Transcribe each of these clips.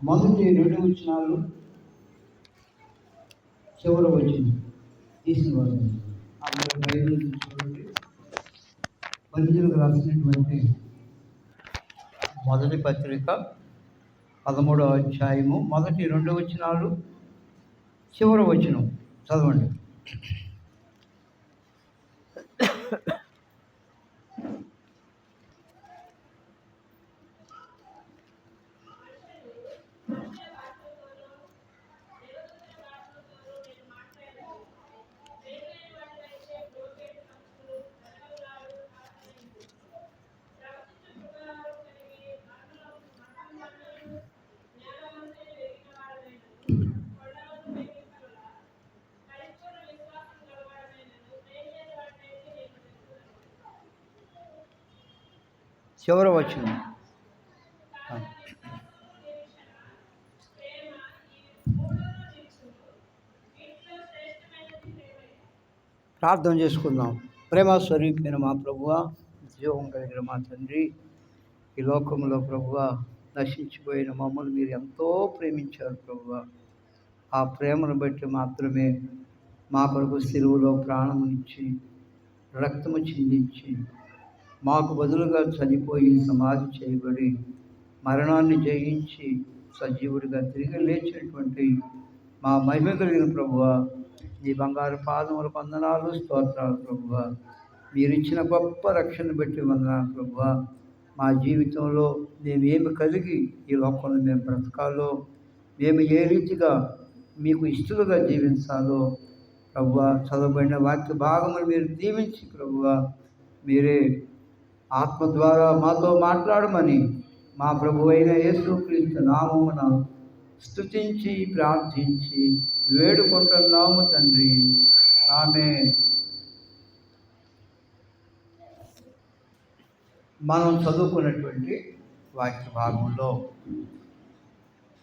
మొదటి 2 వచనాలు చివరి వచ్చింది తీసిన వాళ్ళు అందరూ బైబిల్ చూడండి. కొరింథీయులకు రాసినటువంటి మొదటి పత్రిక 13వ అధ్యాయము మొదటి 2 వచనాలు చివరి వచనం చదవండి. చివరి వచనం ప్రార్థన చేసుకుందాం. ప్రేమ స్వరూపమైన మా ప్రభువ, జీవం కలిగిన మా తండ్రి, ఈ లోకంలో ప్రభువ నశించిపోయిన మమ్మల్ని మీరు ఎంతో ప్రేమించారు ప్రభువ. ఆ ప్రేమను బట్టి మాత్రమే మా కొరకు సిలువలో ప్రాణమునిచ్చి రక్తము చిందించి మాకు బదులుగా చనిపోయి సమాధి చేయబడి మరణాన్ని జయించి సజీవుడిగా తిరిగి లేచినటువంటి మా మహిమ కలిగిన ప్రభువ, నీ బంగారు పాదముల వందనాలు, స్తోత్రాలు ప్రభువ. మీరు ఇచ్చిన గొప్ప రక్షణ బట్టి వందనాలు ప్రభువ. మా జీవితంలో మేమేమి కలిగి ఈ లోకంలో మేము బ్రతకాలో, మేము ఏ రీతిగా మీకు ఇష్టలుగా జీవించాలో ప్రభువ, చదవబడిన వాక్య భాగములు మీరు దీవించి ప్రభువ, మీరే ఆత్మ ద్వారా మాతో మాట్లాడమని మా ప్రభు అయిన యేసుక్రీస్తు నామమున స్తుతించి ప్రార్థించి వేడుకుంటున్నాము తండ్రి, ఆమేన్. మనం చదువుకున్నటువంటి వాక్య భాగంలో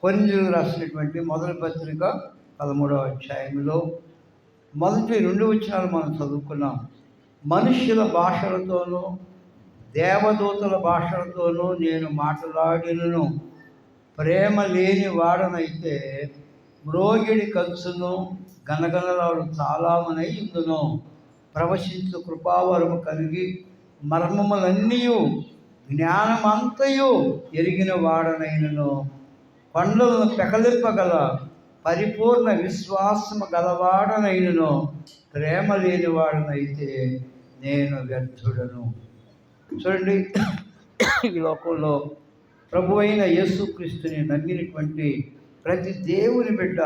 కొరింథీయులకు రాసినటువంటి మొదటి పత్రిక 13వ అధ్యాయంలో మొదటి 2 వచనాలు మనం చదువుకున్నాం. మనుష్యుల భాషలతోనూ దేవదూతల భాషలతోనూ నేను మాట్లాడినను ప్రేమ లేని వాడనైతే మ్రోగిడి కంచును గనగనలాడు చాలామనై ఇందును ప్రవశించు కృపావరము కలిగి మర్మములన్నీ జ్ఞానమంతయు ఎరిగిన వాడనైనను కొండలను పెకలింపగల పరిపూర్ణ విశ్వాసము గలవాడనైనను ప్రేమ లేని వాడనైతే నేను వ్యర్థుడను. చూడండి, ఈ లోకంలో ప్రభు అయిన యేసుక్రీస్తుని నమ్మినటువంటి ప్రతి దేవుని బిడ్డ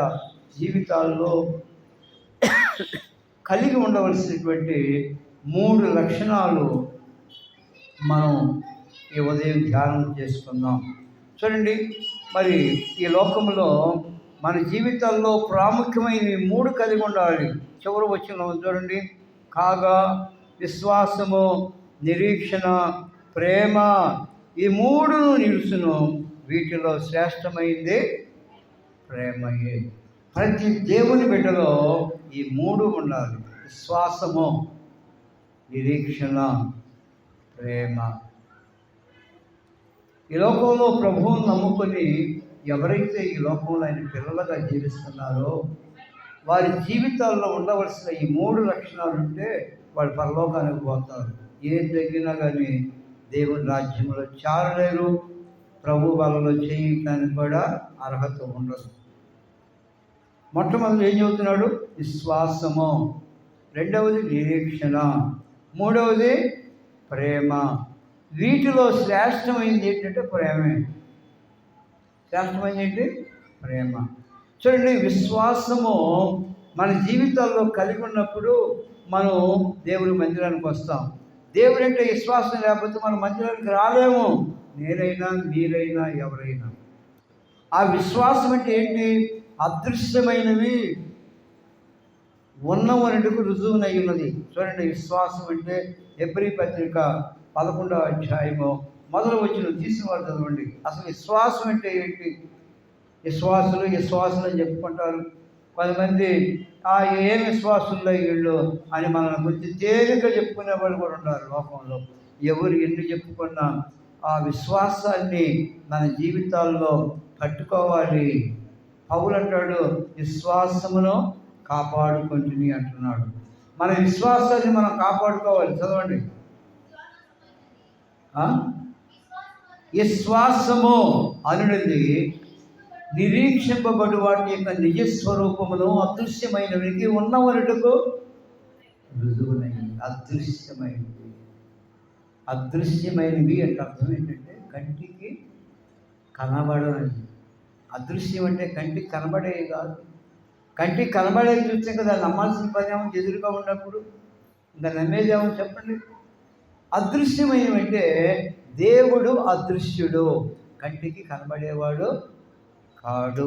జీవితాల్లో కలిగి ఉండవలసినటువంటి 3 లక్షణాలు మనం ఈ ఉదయం ధ్యానం చేసుకుందాం. చూడండి, మరి ఈ లోకంలో మన జీవితాల్లో ప్రాముఖ్యమైనవి 3 కలిగి ఉండాలి. చివరి వచనం చూడండి, కాగా విశ్వాసము, నిరీక్షణ, ప్రేమ, ఈ 3 నిలుసును. వీటిలో శ్రేష్టమైంది ప్రేమయే. ప్రతి దేవుని బిడ్డలో ఈ 3 ఉండాలి: విశ్వాసము, నిరీక్షణ, ప్రేమ. ఈ లోకంలో ప్రభువును నమ్ముకొని ఎవరైతే ఈ లోకంలో ఆయన పిల్లలుగా జీవిస్తున్నారో వారి జీవితాల్లో ఉండవలసిన ఈ 3 లక్షణాలు ఉంటే వాళ్ళు పరలోకానికి పోతారు. ఏది తగ్గినా కానీ దేవుని రాజ్యంలో చేరలేరు, ప్రభు వాళ్ళలో చేయటానికి కూడా అర్హత ఉండదు. మొట్టమొదటి ఏం చెబుతున్నాడు? విశ్వాసము, రెండవది నిరీక్షణ, మూడవది ప్రేమ. వీటిలో శ్రేష్టమైనది ఏంటంటే ప్రేమే. శ్రేష్టమైనది ఏంటి? ప్రేమ. చూడండి, విశ్వాసము మన జీవితాల్లో కలిగి ఉన్నప్పుడు మనం దేవుని మందిరానికి వస్తాం. దేవుడు అంటే విశ్వాసం లేకపోతే మనం మందిరానికి రాలేము, నేనైనా మీరైనా ఎవరైనా. ఆ విశ్వాసం అంటే ఏంటి? అదృశ్యమైనవి ఉన్నవనటుకు రుజువునై ఉన్నది. చూడండి, విశ్వాసం అంటే హెబ్రీ పత్రిక 11వ అధ్యాయము మొదలు వచ్చిన తీసిన వారు చదవండి. అసలు విశ్వాసం అంటే ఏంటి? విశ్వాసులు అని చెప్పుకుంటారు. కొంతమంది ఏం విశ్వాసుల్లో వీళ్ళు అని మనల్ని గురించి తేలిక చెప్పుకునే వాళ్ళు కూడా ఉన్నారు లోకంలో. ఎవరు ఎన్ని చెప్పుకున్నా ఆ విశ్వాసాన్ని మన జీవితాల్లో పట్టుకోవాలి. పౌలు అంటాడు, విశ్వాసమును కాపాడుకుంటుని అంటున్నాడు. మన విశ్వాసాన్ని మనం కాపాడుకోవాలి. చదవండి. విశ్వాసము అనునది నిరీక్షింపబడు వాటి యొక్క నిజస్వరూపమును అదృశ్యమైనవికి ఉన్నవనుటకు రుజువునైనవి. అదృశ్యమైనవి అంటే అర్థం ఏంటంటే కంటికి కనబడని. అదృశ్యం అంటే కంటికి కనబడేవి కాదు. కంటికి కనబడేది చూస్తే కదా నమ్మాల్సిన పని ఏమో ఎదురుగా ఉన్నప్పుడు ఇంకా నమ్మేది ఏమో చెప్పండి. అదృశ్యమైనవి అంటే దేవుడు అదృశ్యుడు, కంటికి కనబడేవాడు కాడు.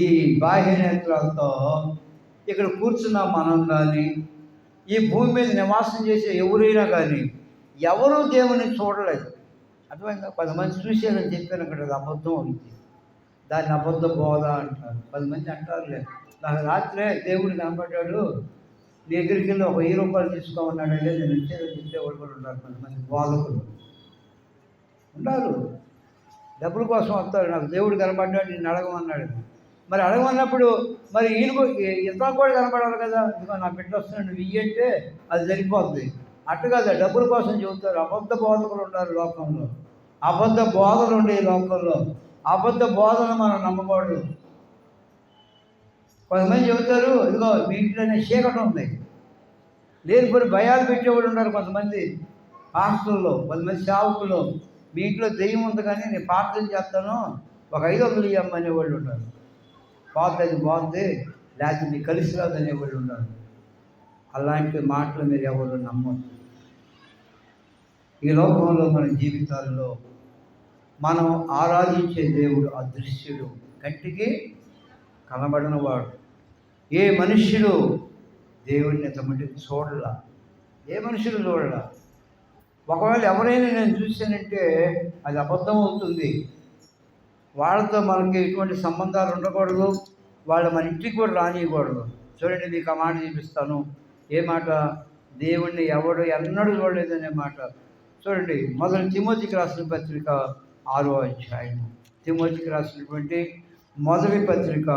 ఈ బాహ్య నేత్రాలతో ఇక్కడ కూర్చున్న మనం కానీ, ఈ భూమి మీద నివాసం చేసే ఎవరైనా కానీ ఎవరూ దేవుని చూడలేదు. అర్థమైందా? 10 మంది చూశారని చెప్పాను అక్కడ, అది అబద్ధం అవుతుంది. దాన్ని అబద్ధ బోధ అంటారు. 10 మంది అంటారులే, నాకు రాత్రే దేవుడు కనపడ్డాడు, నీ దగ్గరికి వెళ్ళి ఒక 1000 రూపాయలు తీసుకోమన్నాడు. లేదు నేను వచ్చేదని చెప్పేవాళ్ళు కూడా ఉన్నారు. 10 మంది బోధకులు ఉన్నారు. డబ్బుల కోసం వస్తారు. నాకు దేవుడు కనపడ్డాడు, నేను అడగమన్నాడు. మరి అడగమన్నప్పుడు మరి ఇతను కూడా కనపడాలి కదా. ఇదిగో నా బిడ్డ వస్తున్నాడు, నువ్వు ఇయ్యంటే అది సరిపోద్ది. అట్టు కదా, డబ్బుల కోసం చెబుతారు. అబద్ధ బోధకులు ఉన్నారు లోకంలో, అబద్ధ బోధలు ఉండే లోకంలో. అబద్ధ బోధన మనం నమ్మకూడదు. కొంతమంది చెబుతారు, ఇదిగో మీ ఇంట్లోనే చీకటి ఉంది, లేనిపోయి భయాలు పెట్టేవాళ్ళు ఉన్నారు. కొంతమంది పాస్టర్లు, కొంతమంది సేవకులు, మీ ఇంట్లో దెయ్యం ఉంది కానీ నేను ప్రార్థన చేస్తాను, ఒక 500 ఇవ్వమనే వాళ్ళు ఉన్నారు. పోతుంది బాగుంది, లేకపోతే మీకు కలిసి రాదు అనేవాళ్ళు ఉన్నారు. అలాంటి మాటలు మీరు ఎవరు నమ్మొద్దు. ఈ లోకంలో మన జీవితాల్లో మనం ఆరాధించే దేవుడు అదృశ్యుడు, కంటికి కనబడినవాడు. ఏ మనుష్యుడు దేవుడిని తమటికి చూడలా, ఏ మనుషులు చూడలా. ఒకవేళ ఎవరైనా నేను చూశానంటే అది అబద్ధం అవుతుంది. వాళ్ళతో మనకి ఎటువంటి సంబంధాలు ఉండకూడదు, వాళ్ళు మన ఇంటికి కూడా రానియకూడదు. చూడండి, మీకు ఆ మాట చూపిస్తాను. ఏ మాట? దేవుణ్ణి ఎవడు ఎన్నడూ చూడలేదనే మాట. చూడండి, మొదటి తిమోతికి రాసిన పత్రిక 6వ అధ్యాయం. తిమోతికి రాసినటువంటి మొదటి పత్రిక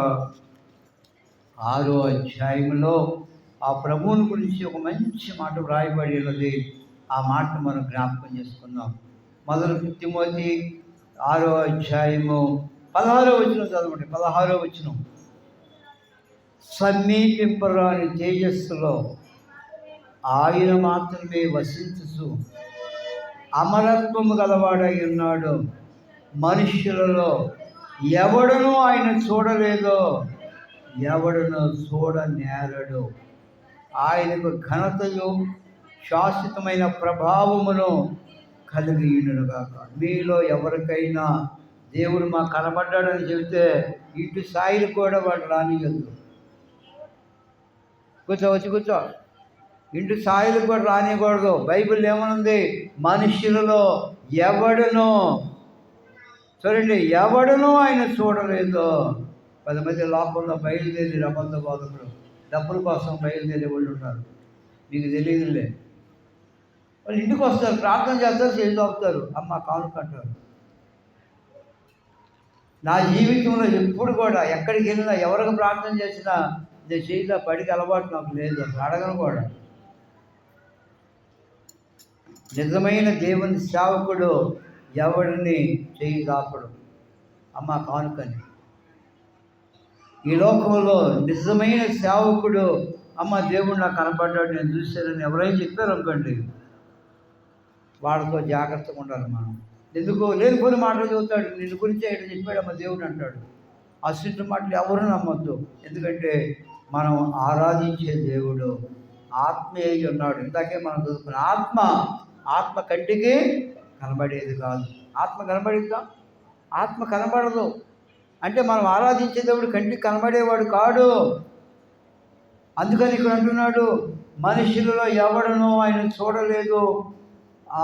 6వ అధ్యాయంలో ఆ ప్రభువుని గురించి ఒక మంచి మాట వ్రాయబడి ఉన్నది. ఆ మాట మనం జ్ఞాపకం చేసుకుందాం. మొదటి తిమోతి 6వ అధ్యాయము 16వ వచనం చదవండి. 16వ వచనం. సమీపింపరాని తేజస్సులో ఆయన మాత్రమే వసించు అమరత్వము గలవాడై ఉన్నాడు. మనుష్యులలో ఎవడనూ ఆయన చూడలేదో, ఎవడనూ చూడనేరడు. ఆయనకు ఘనతయు శాశ్వతమైన ప్రభావమును కలిగియునుగాక. మీలో ఎవరికైనా దేవుడు మాకు కనబడ్డాడని చెబితే ఇటు స్థాయిలు కూడా వాడు రానియద్దు. కూర్చో. ఇంటి స్థాయిలు కూడా రానియకూడదు. బైబిల్ ఏమనుంది? మనుషులలో ఎవడునో, చూడండి, ఎవడునో ఆయన చూడలేదు. 10 మంది లోకంలో బయలుదేరి అబద్ధ బోధకులు డబ్బుల కోసం బయలుదేరే వాళ్ళు ఉన్నారు. మీకు తెలియదులే. వాళ్ళు ఇంటికి వస్తారు, ప్రార్థన చేస్తారు, చేసి అమ్మ కానుక అంటారు. నా జీవితంలో ఎప్పుడు కూడా ఎక్కడికి వెళ్ళినా ఎవరికి ప్రార్థన చేసినా నేను చేయగా పడికి అలవాటు నాకు లేదు, అసలు అడగను కూడా. నిజమైన దేవుని సేవకుడు ఎవరిని చేయి దాపడు, అమ్మ కానుకని. ఈ లోకంలో నిజమైన సేవకుడు, అమ్మ దేవుడు నాకు కనపడ్డాడు, నేను చూశానని ఎవరైనా చెప్పారు అనుకోండి, వాళ్ళతో జాగ్రత్తగా ఉండాలి మనం. ఎందుకు? లేనిపోని మాటలు చెబుతాడు, నిన్ను గురించి ఎక్కడ చెప్పాడమ్మ దేవుడు అంటాడు. అసలు మాటలు ఎవరు నమ్మొద్దు. ఎందుకంటే మనం ఆరాధించే దేవుడు ఆత్మీయ ఉన్నాడు. ఇందాకే మనం చదువుకున్న ఆత్మ కంటికి కనబడేది కాదు. ఆత్మ కనబడిద్దా? ఆత్మ కనబడదు. అంటే మనం ఆరాధించే దేవుడు కంటికి కనబడేవాడు కాడు. అందుకని ఇక్కడ అంటున్నాడు, మనుషులలో ఎవడనో ఆయన చూడలేదు,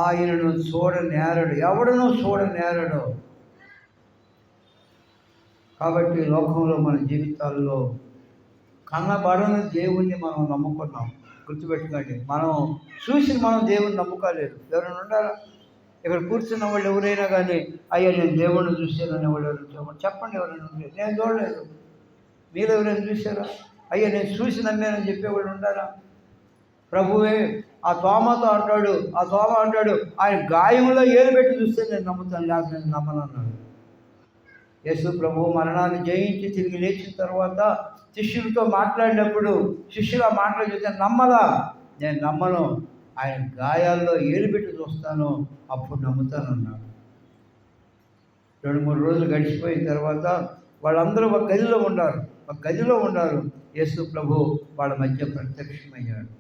ఆయనను చూడనేరడు, ఎవడనూ చూడనేరడు. కాబట్టి లోకంలో మన జీవితాల్లో కనబడని దేవుణ్ణి మనం నమ్ముకున్నాం. గుర్తుపెట్టుకోండి, మనం చూసి మనం దేవుని నమ్ముకోలేదు. ఎవరైనా ఉండాలా? ఇక్కడ కూర్చున్న వాళ్ళు ఎవరైనా కానీ అయ్యా నేను దేవుణ్ణి చూశానని వాళ్ళు చెప్పండి. ఎవరైనా ఉంటే నేను చూడలేదు, మీరు ఎవరైనా చూశారా? అయ్యా నేను చూసి నమ్మానని చెప్పేవాళ్ళు ఉండారా? ప్రభువే ఆ తోమతో అంటాడు, ఆ తోమ అంటాడు ఆయన గాయంలో ఏలు పెట్టి చూస్తే నేను నమ్ముతాను, లేకపోతే నేను నమ్మనన్నాడు. యేసు ప్రభువు మరణాన్ని జయించి తిరిగి లేచిన తర్వాత శిష్యులతో మాట్లాడినప్పుడు శిష్యులు ఆ మాటలు చూస్తే నమ్మలా, నేను నమ్మను, ఆయన గాయాల్లో ఏలు పెట్టి చూస్తాను, అప్పుడు నమ్ముతానన్నాడు. 2-3 రోజులు గడిచిపోయిన తర్వాత వాళ్ళందరూ ఒక గదిలో ఉన్నారు. యేసు ప్రభు వాళ్ళ మధ్య ప్రత్యక్షమయ్యాడు.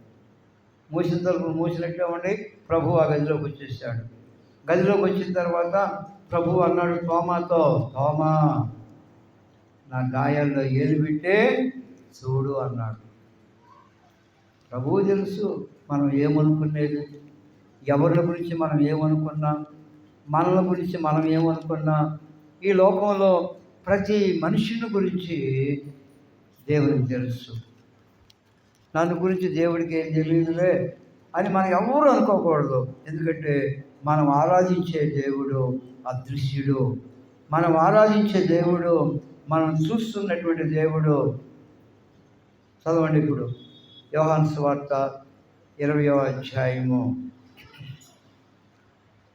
మూసిన తలుపులు మూసినట్టే ఉండి ప్రభు ఆ గదిలోకి వచ్చేసాడు. గదిలోకి వచ్చిన తర్వాత ప్రభు అన్నాడు తోమాతో, తోమా నా గాయాల్లో ఏలు పెట్టే చూడు అన్నాడు. ప్రభువు తెలుసు మనం ఏమనుకునేది, ఎవరి గురించి మనం ఏమనుకున్నా, మనల గురించి మనం ఏమనుకున్నా. ఈ లోకంలో ప్రతి మనుషుని గురించి దేవుడికి తెలుసు. నన్ను గురించి దేవుడికి ఏం తెలియదులే అని మనం ఎవరు అనుకోకూడదు. ఎందుకంటే మనం ఆరాధించే దేవుడు అదృశ్యుడు, మనం ఆరాధించే దేవుడు మనం చూస్తున్నటువంటి దేవుడు. చదవండి ఇప్పుడు యోహాను సువార్త 20వ అధ్యాయము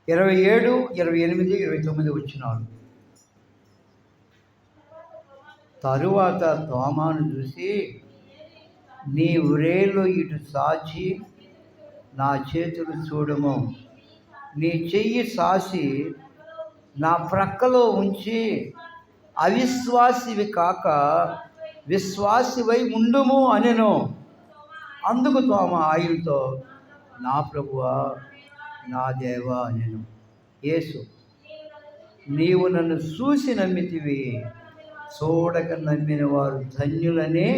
27, 28, 29 వచనాలు. తరువాత తోమాను చూసి నీ వ్రేలు ఇటు సాచి నా చేతులు చూడము, నీ చెయ్యి సాసి నా ప్రక్కలో ఉంచి అవిశ్వాసివి కాక విశ్వాసివై ఉండుము అనెను. అందుకు తోమ ఆయనతో నా ప్రభువా నా దేవా అనెను. యేసు నీవు నన్ను చూసి నమ్మితివి, చూడక నమ్మిన వారు ధన్యులని.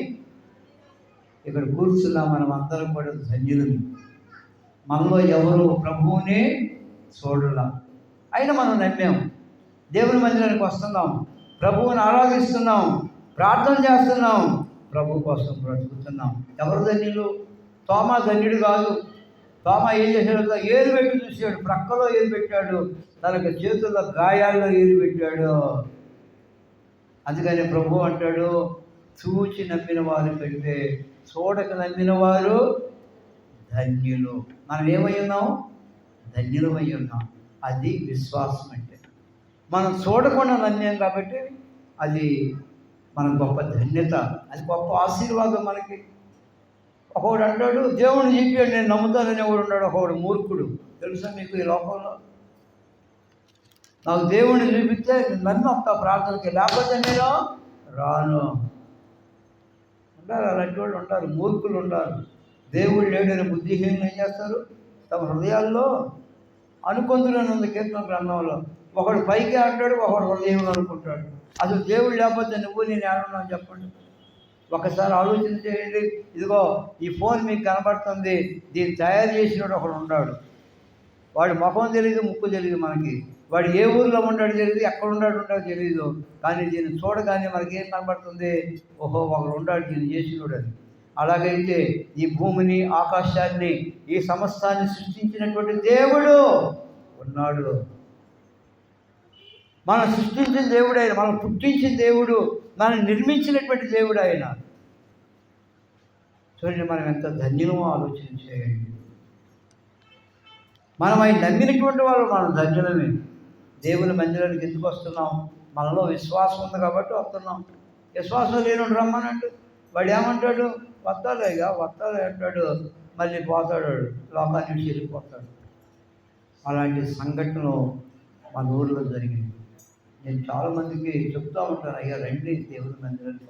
ఇక్కడ కూర్చున్నా మనం అందరం కూడా ధన్యులు. మనలో ఎవరు ప్రభువుని చూడలా, అయినా మనం నమ్మాం, దేవుని మందిరానికి వస్తున్నాం, ప్రభువుని ఆరాధిస్తున్నాం, ప్రార్థన చేస్తున్నాం, ప్రభు కోసం బ్రతుకుతున్నాం. ఎవరు ధన్యులు? తోమా ధన్యుడు కాదు. తోమా ఏం చేశాడు? ఏలు పెట్టి చూశాడు, ప్రక్కలో ఏలు పెట్టాడు, తనకు చేతుల్లో గాయాల్లో ఏలు పెట్టాడు. అందుకని ప్రభు అంటాడు చూచి నమ్మిన వారి కంటే చూడక నమ్మిన వారు ధన్యులు. మనం ఏమై ఉన్నాం? ధన్యులమై ఉన్నాం. అది విశ్వాసం అంటే. మనం చూడకుండా నమ్మాం కాబట్టి అది మన గొప్ప ధన్యత, అది గొప్ప ఆశీర్వాదం మనకి. ఒకడు అంటాడు దేవుడిని చెప్పాడు నేను నమ్ముతానని ఒకడు ఉన్నాడు, ఒకడు మూర్ఖుడు. తెలుసా మీకు ఈ లోకంలో? నాకు దేవుడిని చూపిస్తే నన్ను ఒక్క ప్రార్థనకి, లేకపోతే నేను రాను ఉంటారు. అలాంటి వాళ్ళు ఉంటారు, మూర్ఖులు ఉంటారు. దేవుడు లేడని బుద్ధిహీనులు ఏం చేస్తారు? తమ హృదయాల్లో అనుకొందులని ఉంది కీర్తన గ్రంథంలో. ఒకడు పైకి అంటాడు, ఒకడు హృదయంలో అనుకుంటాడు. అసలు దేవుడు లేకపోతే నువ్వు నేను ఏడున్నావు చెప్పండి. ఒకసారి ఆలోచన చేయండి. ఇదిగో ఈ ఫోన్ మీకు కనబడుతుంది, దీన్ని తయారు చేసినోడు ఒకడు ఉన్నాడు. వాడి ముఖం తెలియదు, ముక్కు తెలియదు మనకి. వాడు ఏ ఊరిలో ఉన్నాడు తెలియదు, ఎక్కడ ఉంటాడో తెలియదు. కానీ దీన్ని చూడగానే మనకి ఏం కనబడుతుంది? ఓహో ఒకడు ఉన్నాడు దీన్ని చేసినోడు అని. అలాగైతే ఈ భూమిని, ఆకాశాన్ని, ఈ సమస్తాన్ని సృష్టించినటువంటి దేవుడు ఉన్నాడు. మనం సృష్టించిన దేవుడు ఆయన, మనం పుట్టించిన దేవుడు, మనం నిర్మించినటువంటి దేవుడు ఆయన. చూడండి మనం ఎంత ధన్యులమో ఆలోచన చేయండి. మనం ఆయన నమ్మినటువంటి వాళ్ళు మనం ధన్యులమే. దేవుని మందిరానికి ఎందుకు వస్తున్నాం? మనలో విశ్వాసం ఉంది కాబట్టి వస్తున్నాం. విశ్వాసం లేనుడు రమ్మనంటే వాడు ఏమంటాడు? వస్తాలేగా వస్తాలే అంటాడు, మళ్ళీ పోతాడు, లోకానికి వెళ్ళిపోతాడు. అలాంటి సంఘటనలు మన ఊళ్ళో జరిగింది. నేను చాలామందికి చెప్తూ ఉంటాను, అయ్యా రండి దేవుని మందిరానికి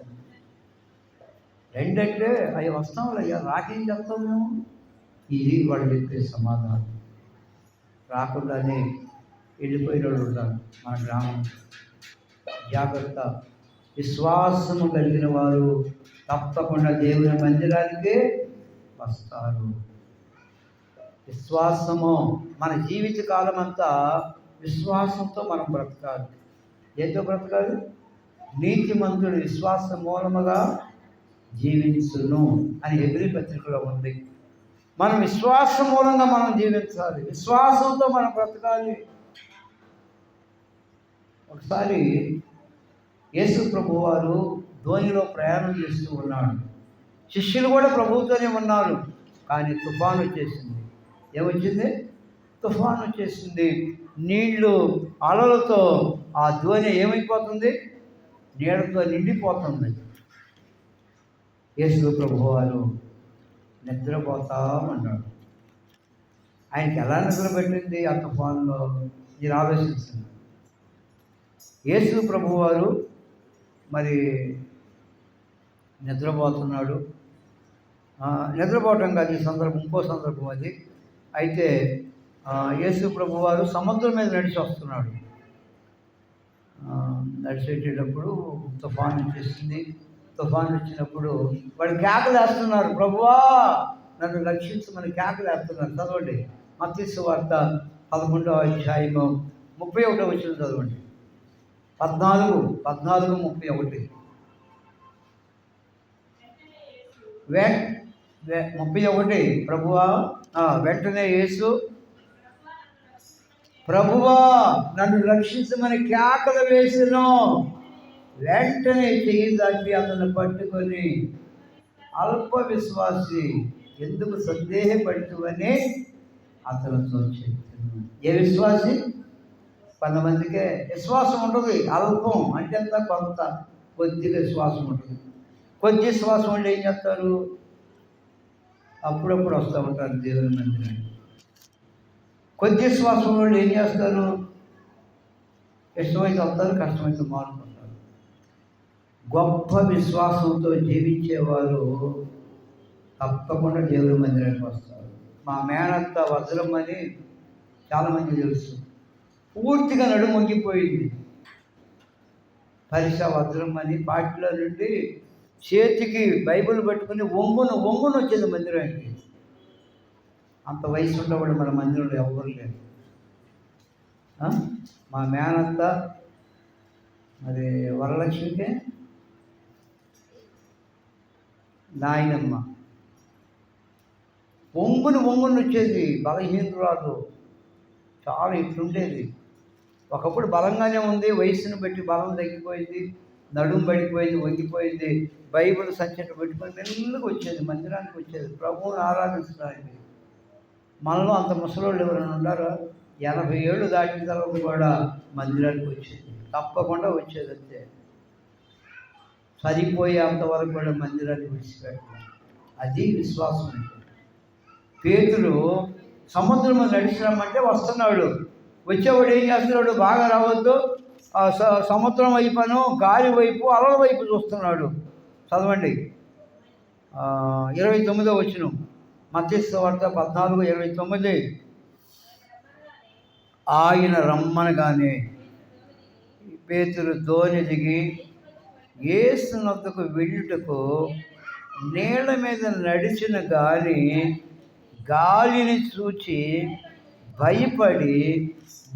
రండి అంటే, అయ్యా వస్తాంలే అయ్యా, రాకేం చెప్తాం మేము. ఇది వాడు చెప్పే సమాధానం. రాకుండానే వెళ్ళిపోయిన వాళ్ళు ఉంటారు మన గ్రామం. జాగ్రత్త. విశ్వాసము కలిగిన వారు తప్పకుండా దేవుని మందిరానికి వస్తారు. విశ్వాసము మన జీవిత కాలం అంతా విశ్వాసంతో మనం బ్రతకాలి. ఏంటో బ్రతకాలి? నీతిమంతుడు విశ్వాస మూలముగా జీవించును అని హెబ్రీ పత్రికలో ఉంది. మనం విశ్వాస మూలంగా మనం జీవించాలి, విశ్వాసంతో మనం బ్రతకాలి. ఒకసారి యేసు ప్రభు వారు ధోనిలో ప్రయాణం చేస్తూ ఉన్నాడు. శిష్యులు కూడా ప్రభువుతోనే ఉన్నారు. కానీ తుఫాను వచ్చేసింది. ఏమొచ్చింది? తుఫాను వచ్చేసింది. నీళ్లు అలలతో ఆ ధోని ఏమైపోతుంది? నీళ్ళతో నిండిపోతుంది. యేసు ప్రభు వారు నిద్రపోతా ఉన్నాడు. ఆయనకి ఎలా నిద్ర పెట్టింది ఆ తుఫాన్లో? నేను ఆలోచిస్తున్నాను. యేసు ప్రభు వారు మరి నిద్రపోతున్నాడు. నిద్రపోవటం కాదు ఈ సందర్భం, ఇంకో సందర్భం అది. అయితే యేసు ప్రభు వారు సముద్రం మీద నడిచి వస్తున్నాడు. నడిచేటప్పుడు తుఫాను వచ్చేసింది. తుఫాను వచ్చినప్పుడు వాడు కేకలు వేస్తున్నారు, ప్రభువా నన్ను రక్షించమని కేకలు వేస్తున్నారు. చదవండి మత్తయి సువార్త 11వ అధ్యాయము 31వ వచనం చదవండి. 14:31. 31. ప్రభువా వెంటనే యేసు, ప్రభువా నన్ను రక్షించమని కేకలు వేసెను. వెంటనే చెయ్యి దాటి అతను పట్టుకొని, అల్ప విశ్వాసి ఎందుకు సందేహపడుతువని అతనితో చెప్తున్నాను. ఏ విశ్వాసి? కొంతమందికే విశ్వాసం ఉంటుంది, అల్పం అంటే అంత కొంత కొద్దిగా విశ్వాసం ఉంటుంది. కొద్ది విశ్వాసం అంటే ఏం చేస్తారు? అప్పుడప్పుడు వస్తూ ఉంటారు దేవుని మందిరానికి. కొద్ది విశ్వాసం వాళ్ళు ఏం చేస్తారు? ఇష్టమైతే వస్తారు, కష్టమైతే మారుకుంటారు. గొప్ప విశ్వాసంతో జీవించేవారు తప్పకుండా దేవుని మందిరానికి వస్తారు. మా మేనత్త వజ్రం అని చాలామంది తెలుసు. పూర్తిగా నడుము వంగిపోయింది. పరిస వజ్రం అని పాటిలో నుండి చేతికి బైబిల్ పట్టుకుని ఒంగును వచ్చేది మందిరానికి. అంత వయసు ఉండవాడు మన మందిరంలో ఎవరు లేరు. మా మేనత్త మరి వరలక్ష్మికే నాయనమ్మ ఒంగును వచ్చేది. బలహీనురాలు, చాలా ఇట్లుండేది. ఒకప్పుడు బలంగానే ఉంది, వయసును బట్టి బలం తగ్గిపోయింది, నడుము పడిపోయింది, వంగిపోయింది. బైబిల్ సంచట పెట్టుకొని మెల్లగా వచ్చేది, మందిరానికి వచ్చేది ప్రభువుని ఆరాధించడానికి. మనలో అంత ముసలోళ్ళు ఎవరైనా ఉన్నారో? 80 ఏళ్ళు దాటిన తర్వాత కూడా మందిరానికి వచ్చేది, తప్పకుండా వచ్చేది. అంతే, సరిపోయేంతవరకు కూడా మందిరాన్ని విడిచిపెట్టాలి. అది విశ్వాసం అంటే. పేతురు సముద్రం నడిచినామంటే వస్తున్నాడు. వచ్చేవాడు ఏం చేస్తున్నాడు? బాగా రావద్దు, సముద్రం వైపును గాలి వైపు అలల వైపు చూస్తున్నాడు. చదవండి 29వ వచనం, మత్తయి సువార్త 14:29. ఆయన రమ్మనగానే పేతురు ధోని దిగి యేసు వద్దకు వెళ్ళుటకు నీళ్ల మీద నడిచిన గాలిని చూచి భయపడి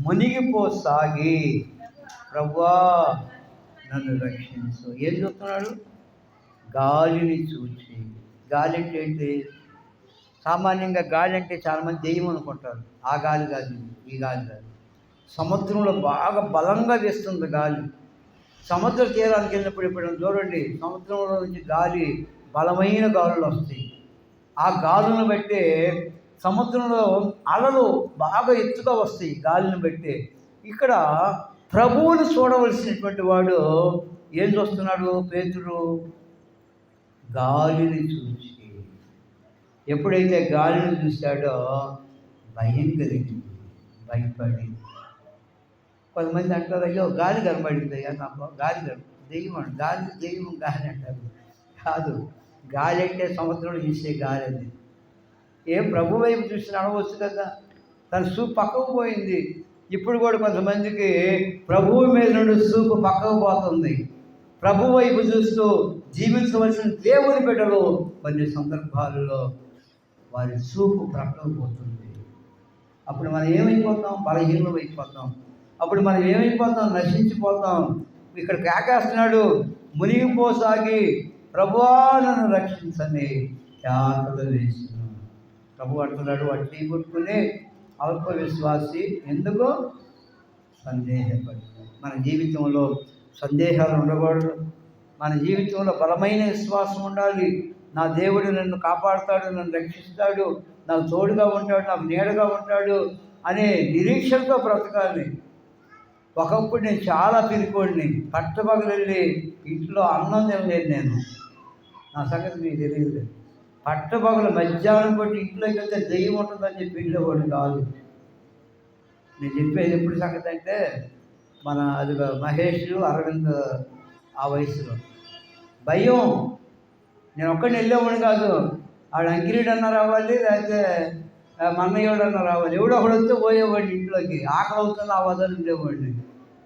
మునిగిపోసాగి, ప్రభువా నన్ను రక్షించు. ఏం చూస్తున్నాడు? గాలిని చూచి. గాలి అంటే ఏంటి? సామాన్యంగా గాలి అంటే చాలామంది దెయ్యం అనుకుంటారు. ఆ గాలి కాదు, ఈ గాలి కాదు. సముద్రంలో బాగా బలంగా వేస్తుంది గాలి. సముద్ర తీరానికి వెళ్ళినప్పుడు ఎప్పుడైనా చూడండి, సముద్రంలో నుంచి గాలి, బలమైన గాలులు వస్తాయి. ఆ గాలును బట్టే సముద్రంలో అలలు బాగా ఎత్తుగా వస్తాయి గాలిని బట్టే. ఇక్కడ ప్రభువుని చూడవలసినటువంటి వాడు ఏం చూస్తున్నాడు? పేతురు గాలిని చూసి. ఎప్పుడైతే గాలిని చూశాడో భయం కలిగింది, భయపడి. కొంతమంది అంటారు, అయ్యో గాలి కనబడింది అయ్యా నాకు, గాలి దెయ్యం, దెయ్యం గాలి అంటారు. కాదు, గాలి అంటే సముద్రంలో చూసే గాలి అది. ప్రభు వైపు చూసి నడవచ్చు కదా. తన చూపు పక్కకు పోయింది. ఇప్పుడు కూడా కొంతమందికి ప్రభువు మీద నుండి చూపు పక్కకు పోతుంది. ప్రభు వైపు చూస్తూ జీవించవలసిన దేవుని బిడ్డలు కొన్ని సందర్భాలలో వారి చూపు పక్కకు పోతుంది. అప్పుడు మనం ఏమైపోతాం? బలహీనం అయిపోతాం. అప్పుడు మనం ఏమైపోతాం? నశించిపోతాం. ఇక్కడ కేకేస్తున్నాడు, మునిగిపోసాగి ప్రభువా నన్ను రక్షించని కేకలు వేసిన. ప్రభు అంటున్నాడు, వాటిని కొట్టుకుని అల్ప విశ్వాసి ఎందుకు సందేహపడి. మన జీవితంలో సందేహాలు ఉండకూడదు. మన జీవితంలో బలమైన విశ్వాసం ఉండాలి. నా దేవుడు నన్ను కాపాడుతాడు, నన్ను రక్షిస్తాడు, నాకు తోడుగా ఉంటాడు, నాకు నీడగా ఉంటాడు అనే నిరీక్షణతో బ్రతకాలి. ఒకప్పుడు నేను చాలా పిరికోడిని, పట్టపగలెళ్ళి ఇంట్లో అన్నం తినలేదు నేను. నా సంగతి మీకు తెలియదు. పట్టపగలు మధ్యాహ్నం కొట్టి ఇంట్లోకి వెళ్తే దెయ్యం ఉంటుందని చెప్పి వెళ్ళేవాడిని కాదు. నేను చెప్పేది ఎప్పుడు సంగతి అంటే మన అది మహేష్, అరవింద్ ఆ వయసులో భయం. నేను ఒక్కడిని వెళ్ళేవాడిని కాదు. ఆడు అంకిరీడు అన్న రావాలి, లేకపోతే మన్నయ్యోడు అన్న రావాలి, ఎవడో ఒకడు వస్తే పోయేవాడిని ఇంట్లోకి. ఆకలి అవుతుంది ఆ వదలు ఉండేవాడిని.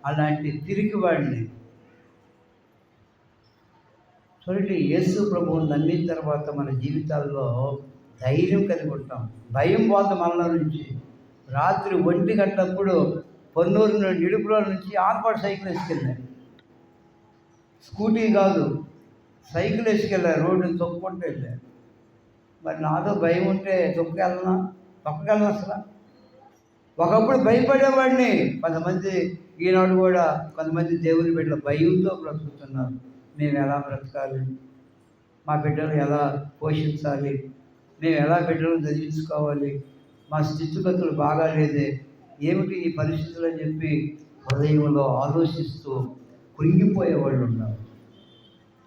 అలాంటి తిరిగివాడిని. చూడండి, యేసు ప్రభువుని నమ్మిన తర్వాత మన జీవితాల్లో ధైర్యం కలిగి ఉంటాం. భయం పోతుంది మనలో నుంచి. రాత్రి 1 గంటప్పుడు పొన్నూరు నిడుపులో నుంచి ఆర్పాటు సైకిల్ వేసుకెళ్ళాను. స్కూటీ కాదు, సైకిల్ వేసుకెళ్ళాను. రోడ్డుని తొక్కుంటూ వెళ్ళాను. మరి నాతో భయం ఉంటే తొక్కగలనా అసలు? ఒకప్పుడు భయపడేవాడిని. కొంతమంది ఈనాడు కూడా కొంతమంది దేవుని బిడ్డలు భయంతో బ్రతుకుతున్నారు. మేము ఎలా బ్రతకాలి, మా బిడ్డలు ఎలా పోషించాలి, మేము ఎలా బిడ్డలను చదివించుకోవాలి, మా స్థితిగతులు బాగాలేదే, ఏమిటి ఈ పరిస్థితులు అని చెప్పి హృదయంలో ఆలోచిస్తూ కృంగిపోయేవాళ్ళు ఉన్నారు.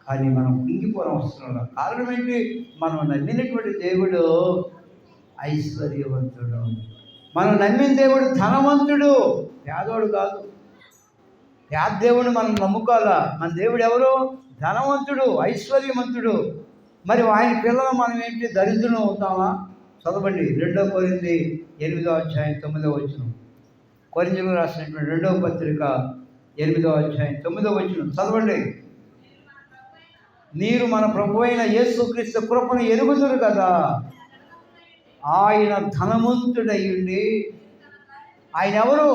కానీ మనం కృంగిపోవడం అవసరం లేదు. కారణం ఏంటి? మనం నమ్మినటువంటి దేవుడు ఐశ్వర్యవంతుడు. మనం నమ్మిన దేవుడు ధనవంతుడు, పేదోడు కాదు. పేద దేవుడు మనం నమ్ముకోవాలా. మన దేవుడు ఎవరు? ధనవంతుడు, ఐశ్వర్యవంతుడు. మరి ఆయన పిల్లలు మనం ఏంటి దరిద్రులు అవుతామా? చదవండి 2 కొరింథీ 8వ అధ్యాయం 9వ వచనం. కొరింథీయులకు రాసినటువంటి 2వ పత్రిక 8వ అధ్యాయం 9వ వచనం చదవండి. మీరు మన ప్రభువైన యేసుక్రీస్తు కృపను ఎరుగుదురు కదా. ఆయన ధనవంతుడయ్యుండి, ఆయన ఎవరు?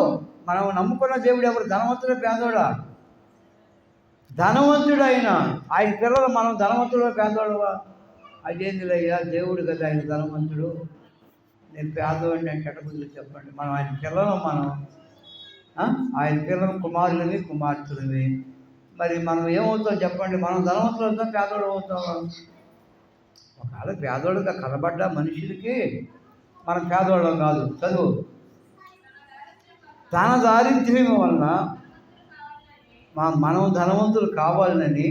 మనం నమ్ముకున్న దేవుడు ఎవరు? ధనవంతుడే పేదోడా? ధనవంతుడు ఆయన పిల్లలు మనం ధనవంతుడు పేదోడువా? అదేందులయ్యా, దేవుడు కదా ఆయన ధనవంతుడు, నేను పేదవాడిని అంటే ఎట్టబుద్ధులు చెప్పండి. మనం ఆయన పిల్లలు కుమారులని కుమార్తెలని. మరి మనం ఏమవుతాం చెప్పండి? మనం ధనవంతులు అవుతాం, పేదోడు అవుతామా? ఒకవేళ పేదోడుగా కనబడ్డ మనుషులకి మనం పేదోళ్ళం కాదు. చదువు. తన దారిద్ర్యం వలన మనం ధనవంతులు కావాలని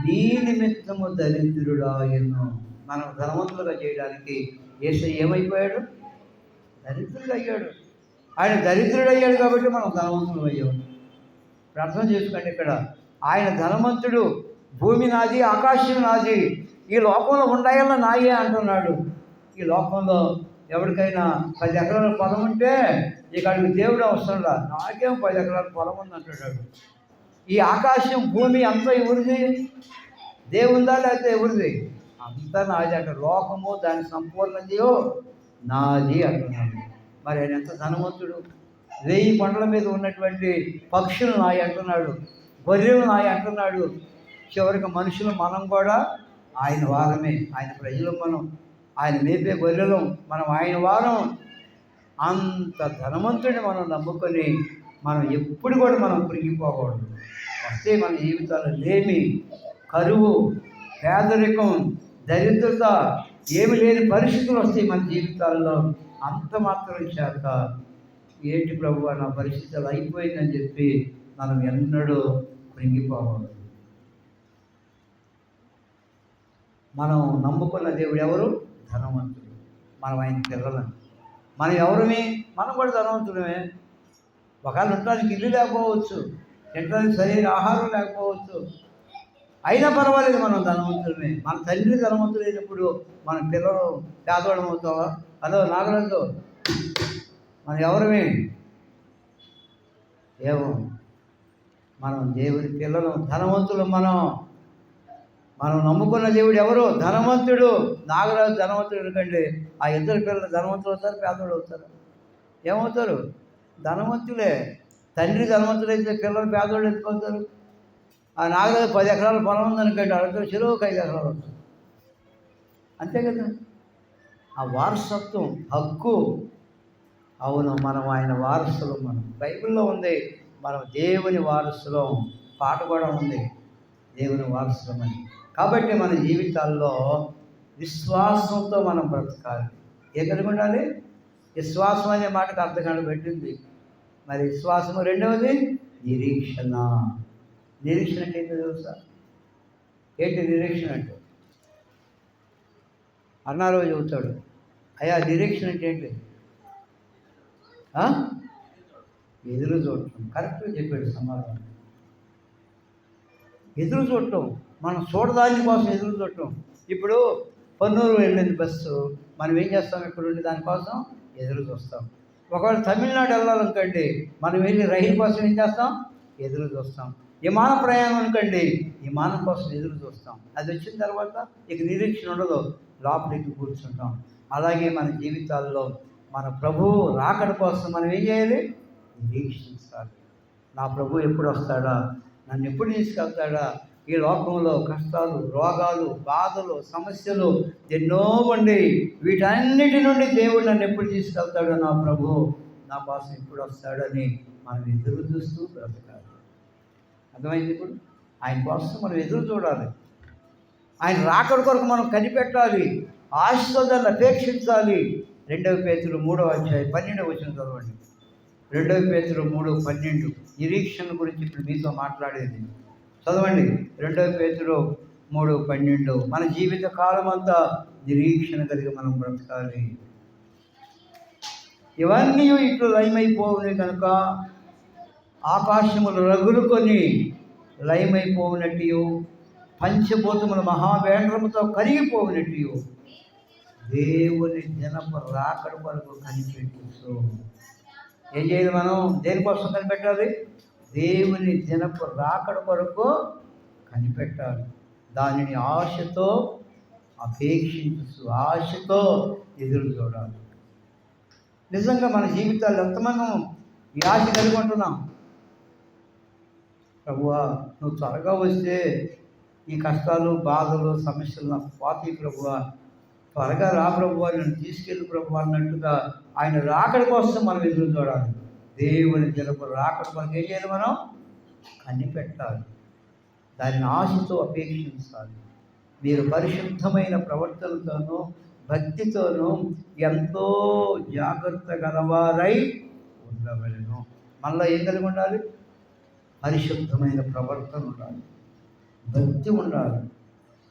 నీ నిమిత్తము దరిద్రుడాయను. మనం ధనవంతులుగా చేయడానికి యేసయ్య ఏమైపోయాడు? దరిద్రుడు అయ్యాడు. ఆయన దరిద్రుడు అయ్యాడు కాబట్టి మనం ధనవంతులు అయ్యాము. అర్థం చేసుకోండి. ఇక్కడ ఆయన ధనవంతుడు. భూమి నాది, ఆకాశం నాది, ఈ లోకంలో ఉండాయల్లా నాయే అంటున్నాడు. ఈ లోకంలో ఎవరికైనా 10 ఎకరాల పొలం ఉంటే ఇక్కడికి దేవుడు అవసరంలా, నాకేం 10 ఎకరాల పొలం ఉంది అంటున్నాడు. ఈ ఆకాశం భూమి అంతా ఎవరిది? దేవుందా లేకపోతే ఎవరిది? అంతా నాది అంట. లోకము దాని సంపూర్ణతయో నాది అంటున్నాడు. మరి ఆయన ఎంత ధనవంతుడు! 1000 కొండల మీద ఉన్నటువంటి పక్షులు నాయి అంటున్నాడు, గొర్రెలు నాయి అంటున్నాడు. చివరికి మనుషులు మనం కూడా ఆయన వారమే. ఆయన ప్రజలు మనం, ఆయన మేపే గొర్రెలు మనం, ఆయన వారం. అంత ధనవంతుడిని మనం నమ్ముకొని మనం ఎప్పుడు కూడా మనం కృంగిపోకూడదు. వస్తే మన జీవితాలు లేమి, కరువు, పేదరికం, దరిద్రత, ఏమి లేని పరిస్థితులు వస్తాయి మన జీవితాల్లో. అంత మాత్రం చేత ఏంటి ప్రభువా నా పరిస్థితులు అయిపోయిందని చెప్పి మనం ఎన్నడూ కృంగిపోకూడదు. మనం నమ్ముకున్న దేవుడు ఎవరు? ధనవంతుడు. మనం ఆయన పిల్లలం. మనం ఎవరమే? మనం కూడా ధనవంతుడమే. ఒకవేళ ఉండడానికి ఇల్లు లేకపోవచ్చు, తినడానికి సరైన ఆహారం లేకపోవచ్చు, అయినా పర్వాలేదు, మనం ధనవంతులమే. మన తండ్రి ధనవంతుడు అయినప్పుడు మన పిల్లలు పేదవాళ్ళం అవుతావా? హలో నాగరాజు, మనం ఎవరమే? ఏమో, మనం దేవుని పిల్లలు, ధనవంతులు. మనం నమ్ముకున్న దేవుడు ఎవరు? ధనవంతుడు. నాగరాజు ధనవంతుడు ఎందుకండి? ఆ ఇద్దరు పిల్లలు ధనవంతులు అవుతారు, పేదవాళ్ళు అవుతారు? ఏమవుతారు? ధనవంతులే. తండ్రి ధనవంతుడైతే పిల్లలు పేదవాళ్ళు ఎందుకు అవుతారు? ఆ నాగరాజు 10 ఎకరాల పొలం ఉందనుకోండి, అక్కడ చెరువుకు 5 ఎకరాలు అవుతుంది. అంతే కదా. ఆ వారసత్వం, హక్కు. అవును, మనం ఆయన వారసులు. మనం బైబిల్లో ఉంది, మనం దేవుని వారసులం. పాట కూడా ఉంది, దేవుని వారసులమని. కాబట్టి మన జీవితాల్లో విశ్వాసంతో మనం బ్రతకాలి. ఏ కలిగి ఉండాలి? విశ్వాసం అనే మాటకు అర్థం పెట్టింది. మరి విశ్వాసము రెండవది నిరీక్షణ. నిరీక్షణ అంటే ఏంటో తెలుసా? ఏంటి నిరీక్షణ అంటే? అన్నారో చెబుతాడు, అయ్యా నిరీక్షణ అంటే ఏంటి? ఎదురు చూడటం. కరెక్ట్గా చెప్పాడు సమాధానం. ఎదురు చూడటం, మనం చూడదాని కోసం ఎదురు చూడటం. ఇప్పుడు పొన్నూరు వెళ్ళింది బస్సు, మనం ఏం చేస్తాం? ఇక్కడ ఉండి దానికోసం ఎదురు చూస్తాం. ఒకవేళ తమిళనాడు వెళ్ళాలనుకోండి, మనం వెళ్ళి రైలు కోసం ఏం చేస్తాం? ఎదురు చూస్తాం. విమాన ప్రయాణం అనుకోండి, విమానం కోసం ఎదురు చూస్తాం. అది వచ్చిన తర్వాత ఇక నిరీక్షణ ఉండదు, లోపలికి కూర్చుంటాం. అలాగే మన జీవితాల్లో మన ప్రభువు రాకడ కోసం మనం ఏం చేయాలి? నిరీక్షించాలి. నా ప్రభు ఎప్పుడు వస్తాడా? నన్ను ఎప్పుడు తీసుకెళ్తాడా? ఈ లోకంలో కష్టాలు, రోగాలు, బాధలు, సమస్యలు ఎన్నో ఉండి వీటన్నిటి నుండి దేవుడు నన్ను ఎప్పుడు తీసుకెళ్తాడో, నా ప్రభు నా కోసం ఎప్పుడు వస్తాడని మనం ఎదురు చూస్తూ బ్రతకాలి. అర్థమైంది? ఇప్పుడు ఆయన కోసం మనం ఎదురు చూడాలి. ఆయన రాకడ కొరకు మనం కనిపెట్టాలి, ఆశతో దాన్ని అపేక్షించాలి. 2 పేతురు 3:12 చదవండి. 2 పేతురు 3:12 నిరీక్షణ గురించి ఇప్పుడు మీతో మాట్లాడేది. చదవండి. 2 పేతురు 3:12. మన జీవిత కాలం అంతా నిరీక్షణ కలిగి మనం బ్రతకాలి. ఇవన్నీ ఇట్లు లయమైపోవునే కనుక ఆకాశములు రగులుకొని లయమైపోవునట్టు, పంచభూతముల మహావేంద్రముతో కరిగిపోవునట్టు దేవుని జనపు రాకడ వరకు కనిపెట్టు. ఏం చేయాలి? మనం దేనికోసం కనిపెట్టాలి? దేవుని జనపు రాకడ వరకు కనిపెట్టాలి. దానిని ఆశతో అపేక్షించు, ఆశతో ఎదురు చూడాలి. నిజంగా మన జీవితాలు ఎంతమంది ఈ ఆశ కలిగి ఉంటున్నాం? ప్రభువా నువ్వు త్వరగా వస్తే ఈ కష్టాలు, బాధలు, సమస్యలు నాకు పోతాయి ప్రభువా, త్వరగా రా ప్రభువా, నన్ను తీసుకెళ్ళి ప్రభువా అన్నట్టుగా ఆయన రాకడ కోసం మనం ఎదురు చూడాలి. దేవుని జనపు రాకడ మనకి ఏం చేయాలి? మనం కనిపెట్టాలి, దానిని ఆశతో అపేక్షించాలి. మీరు పరిశుద్ధమైన ప్రవర్తనతోనూ భక్తితోనూ ఎంతో జాగ్రత్త గలవారై ఉండవలెను. మళ్ళీ ఏం కలిగి ఉండాలి? పరిశుద్ధమైన ప్రవర్తన ఉండాలి, భక్తి ఉండాలి.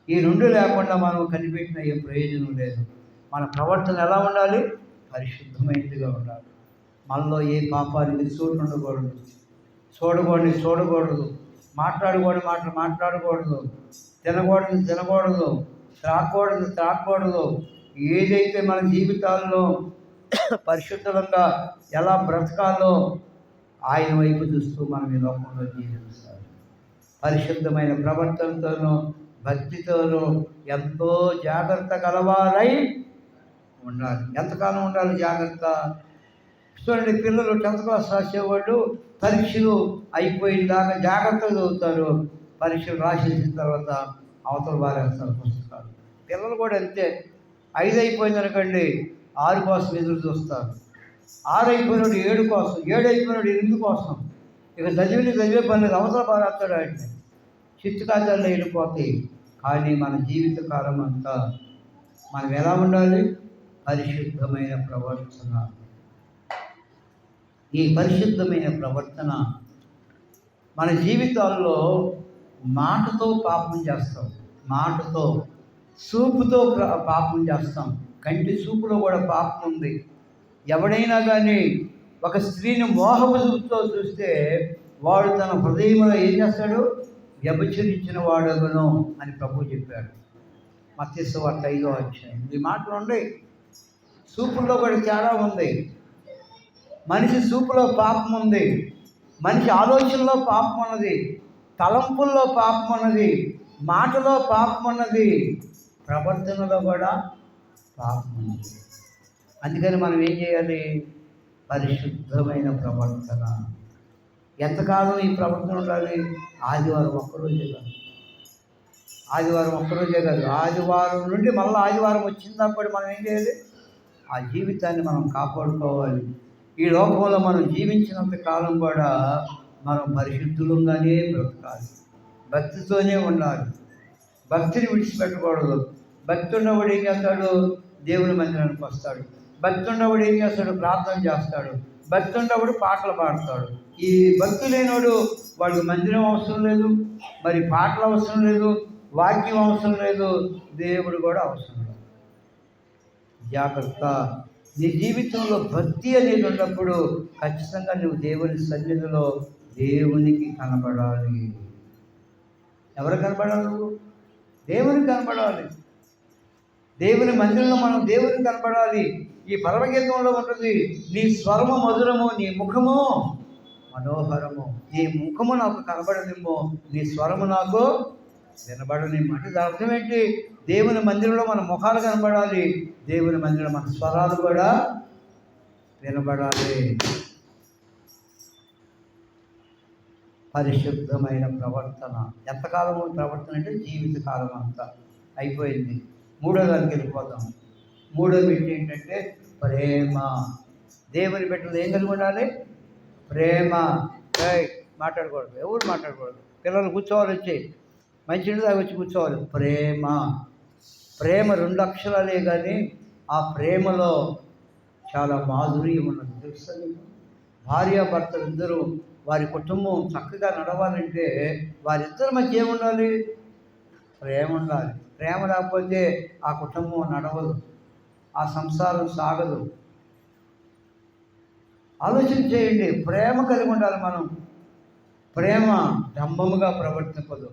ఈ రెండు లేకుండా మనం కనిపెట్టిన ఏ ప్రయోజనం లేదు. మన ప్రవర్తన ఎలా ఉండాలి? పరిశుద్ధమైనదిగా ఉండాలి. మనలో ఏ పాపానికి చోటు ఉండకూడదు, చూడకూడదు, మాట్లాడకూడదు, తినకూడదు, త్రాగకూడదు. ఏదైతే మన జీవితాల్లో పరిశుద్ధంగా ఎలా బ్రతకాలో ఆయన వైపు చూస్తూ మనం ఈ లోకంలో జీవించాలి. పరిశుద్ధమైన ప్రవర్తనతోనూ భక్తితోనూ ఎంతో జాగ్రత్త గలవారై ఉండాలి. ఎంతకాలం ఉండాలి జాగ్రత్త? చూడండి, పిల్లలు 10th క్లాస్ రాసేవాళ్ళు పరీక్షలు అయిపోయిన దాకా జాగ్రత్తగా చదువుతారు. పరీక్షలు రాసేసిన తర్వాత అవతల వారేస్తారు పుస్తకాలు. పిల్లలు కూడా అంతే. 5 అయిపోయింది అనుకోండి, 6 కోసం ఎదురు చూస్తారు. 6 అయిపోయినాడు 7 కోసం, 7 అయిపోయినాడు 8 కోసం. ఇక చదివే పని అవతల పారేస్తాడు. అంటే చిత్తుకాచాలు వెళ్ళిపోతాయి. కానీ మన జీవిత కాలం అంతా మనం ఎలా ఉండాలి? పరిశుద్ధమైన ప్రవర్తన. ఈ పరిశుద్ధమైన ప్రవర్తన మన జీవితాల్లో మాటతో పాపం చేస్తాం, మాటతో చూపుతో పాపం చేస్తాం. కంటి చూపులో కూడా పాపం ఉంది. ఎవడైనా కానీ ఒక స్త్రీని మోహపు చూపుతో చూస్తే వాడు తన హృదయంలో ఏం చేస్తాడు? వ్యభిచరించిన వాడగను అని ప్రభువు చెప్పాడు. మత్తయి సువార్త 5వ అధ్యాయం. ఈ మాటలు ఉన్నాయి. చూపుల్లో కూడా తేడా ఉంది. మనిషి చూపులో పాపం ఉంది, మనిషి ఆలోచనలో పాపం ఉన్నది, తలంపుల్లో పాపం ఉన్నది, మాటలో పాపం ఉన్నది, ప్రవర్తనలో కూడా పాపం ఉన్నది. అందుకని మనం ఏం చేయాలి? పరిశుద్ధమైన ప్రవర్తన. ఎంతకాలం ఈ ప్రవర్తన ఉండాలి? ఆదివారం ఒక్కరోజే కాదు, ఆదివారం నుండి మళ్ళీ ఆదివారం వచ్చిందప్పుడు మనం ఏం చేయాలి? ఆ జీవితాన్ని మనం కాపాడుకోవాలి. ఈ లోకంలో మనం జీవించినంత కాలం కూడా మనం పరిశుద్ధులంగానే బ్రతకాలి, భక్తితోనే ఉండాలి, భక్తిని విడిచిపెట్టకూడదు. భక్తి ఉన్నవాడు ఏం చేస్తాడు? దేవుని మందిరానికి వస్తాడు. భక్తి ఉన్నవాడు ఏం చేస్తాడు? ప్రార్థన చేస్తాడు. భక్తి ఉన్నవాడు పాటలు పాడతాడు. ఈ భక్తి లేనివాడు వాడికి మందిరం అవసరం లేదు, మరి పాటలు అవసరం లేదు, వాక్యం అవసరం లేదు, దేవుడు కూడా అవసరం లేదు. జాగ్రత్త. నీ జీవితంలో భక్తి అనేది ఉన్నప్పుడు ఖచ్చితంగా నువ్వు దేవుని సన్నిధిలో దేవునికి కనబడాలి. ఎవరు కనబడాలి? నువ్వు దేవునికి కనబడాలి. దేవుని మందిరంలో మనం దేవునికి కనబడాలి. ఈ పరమగీతంలో ఉంటుంది, నీ స్వరము మధురము, నీ ముఖము మనోహరము. నీ ముఖము నాకు కనబడనిమ్మో, నీ స్వరము నాకు వినబడనిమ్ము. అంటే దాని అర్థం ఏంటి? దేవుని మందిరంలో మన ముఖాలు కనబడాలి, దేవుని మందిరంలో మన స్వరాలు కూడా వినబడాలి. పరిశుద్ధమైన ప్రవర్తన. ఎంతకాలం ప్రవర్తన అంటే జీవితకాలం అంతా అయిపోయింది. మూడో దానికి వెళ్ళిపోతాం. మూడో బిడ్డ ఏంటంటే ప్రేమ. దేవుని బిడ్డలు ఏం కలిగి ఉండాలి? ప్రేమ. మాట్లాడకూడదు, ఎవరు మాట్లాడకూడదు. పిల్లలు కూర్చోవాలి, వచ్చి మంచినీళ్ళు దాకా వచ్చి కూర్చోవాలి. ప్రేమ. ప్రేమ 2 అక్షరాలే, కానీ ఆ ప్రేమలో చాలా మాధుర్యం ఉన్నది. తెలుసా మీకు? భార్యాభర్తలు ఇద్దరు వారి కుటుంబం చక్కగా నడవాలంటే వారిద్దరి మధ్య ఏముండాలి? ప్రేమ ఉండాలి. ప్రేమ లేకపోతే ఆ కుటుంబం నడవదు, ఆ సంసారం సాగదు. ఆలోచన చేయండి. ప్రేమ కలిగి ఉండాలి మనం. ప్రేమ డంబముగా ప్రవర్తింపదు.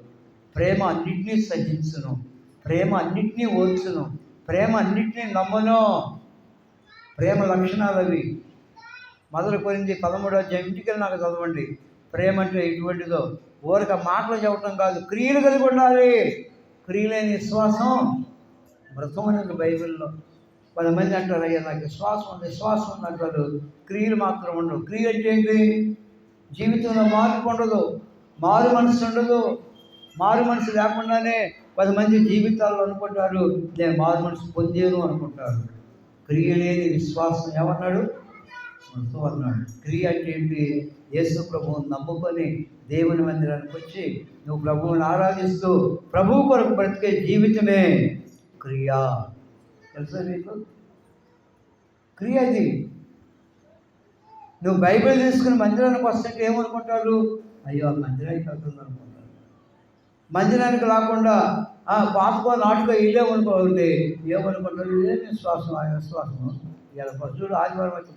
ప్రేమ అన్నిటినీ సహించును, ప్రేమ అన్నిటినీ ఓర్చును, ప్రేమ అన్నిటినీ నమ్మును. ప్రేమ లక్షణాలు అవి. మొదలు కొరింది 13వ అధ్యాయం ఇంటికి నాకు చదవండి. ప్రేమ అంటే ఎటువంటిదో ఊరిక మాటలు చెప్పడం కాదు, క్రియలు కలిగి ఉండాలి. క్రియలేని విశ్వాసం మృతం అనేది బైబిల్లో. 10 మంది అంటారు, అయ్యా నాకు విశ్వాసం ఉంది అంటారు, క్రియలు మాత్రం ఉండవు. క్రియ అంటే ఏంటి? జీవితంలో మార్పు ఉండదు, మారు మనసు ఉండదు. మారు మనసు లేకుండానే 10 మంది జీవితాల్లో అనుకుంటారు, నేను మారు మనసు పొందేను అనుకుంటారు. క్రియ లేని విశ్వాసం ఏమన్నాడు? మృతం అన్నాడు. క్రియ అంటే ఏంటి? యేసు ప్రభువుని నమ్ముకొని దేవుని మందిరానికి వచ్చి నువ్వు ప్రభువుని ఆరాధిస్తూ ప్రభువు కొరకు బ్రతికే జీవితమే క్రియ. తెలుసా నీకు? క్రియ అది. నువ్వు బైబిల్ తీసుకుని మందిరానికి వస్తుంటే ఏమనుకుంటారు? అయ్యో మందిరానికి వెళ్తుంది అనుకుంటారు. మందిరానికి రాకుండా పాపకో నాటుకో ఇల్లేమనుకోండి, ఏమనుకుంటారు? ఇదే విశ్వాసం, ఆయన విశ్వాసం. ఇలా పశువులు ఆదివారం వచ్చి